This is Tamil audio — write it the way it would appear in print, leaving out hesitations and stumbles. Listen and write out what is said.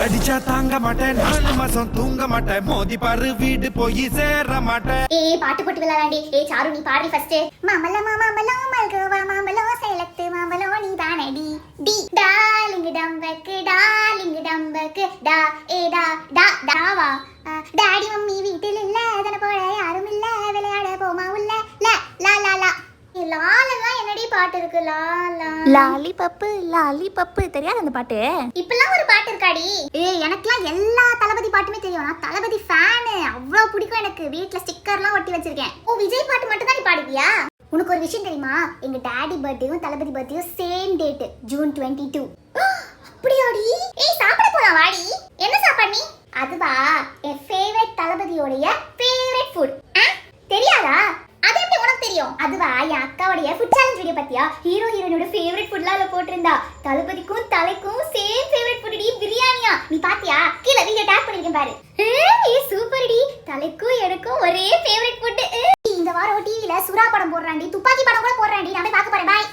அடிச்சா தாங்க மாட்டேன் 4 மாசம் தூங்க மாட்டேன் மோதி பாரு வீடு போய் சேர மாட்டேன். பாட்டு போட்டு விளையாடி. சாரு நீ பாடி ஃபர்ஸ்ட். மாமல மாமல மல்கோவா மாமலோ செலக்ட் மாமலோ நீ தானடி டி டார்லிங் டம்பக்கு டா டா டாவா. டாடி மம்மி வீட்டில் இல்ல அதன போல யாரும் இல்ல விளையாட போமா உள்ள ல லா லா லா. லாலலாம் என்னடி பாட்டு இருக்கு? லாலி பப்பு தெரியாது அந்த பாட்டு. இப்பெல்லாம் ஒரு பாட்டு இருக்காடி. எனக்குலாம் எல்லா தளபதி பாட்டுமே தெரியும். நான் தளபதி ஃபேனு, அவ்வளோ பிடிக்கும் எனக்கு. வீட்டில் ஸ்டிக்கர்லாம் ஒட்டி வச்சிருக்கேன். விஜய் பாட்டு மட்டும் தான் நீ பாடுவியா? உனக்கு ஒரு விஷயம் தெரியுமா? எங்க டாடி பர்த்டேயும் தளபதி பர்த்டேயும் சேம் டேட், ஜூன் 22. அப்படியாடி? சாப்பிட போலாம் வாடி. என்ன சாப்பாடு நீ? அதுவா என் ஃபேவரட் தளபதியோடைய ஃபேவரட் ஃபுட். தெரியாதா? அது எப்படி உனக்கு தெரியும்? அதுவா என் அக்காவுடைய ஃபுட் சேலஞ்ச் வீடியோ பத்தியா? ஹீரோ ஹீரோனோட ஃபேவரட் ஃபுட்லாம் அதுல போட்டிருந்தா. தளபதிக்கும் தலைக்கும் சேம் ஃபேவரட் ஃபுட் டி, பிரியாணியா. நீ பாத்தியா? கீழே வீடியோ டேக் பண்ணிருக்கேன் பாரு. சூப்பர் டி. தலைக்கும் எனக்கும் ஒரே ஃபேவரட் ஃபுட். இந்த வாரம் டிவில சுறா படம் போடுறாண்டி, துப்பாக்கி படம் கூட போடுறாண்டி. நான் போய் பார்க்க போறேன். பாய்.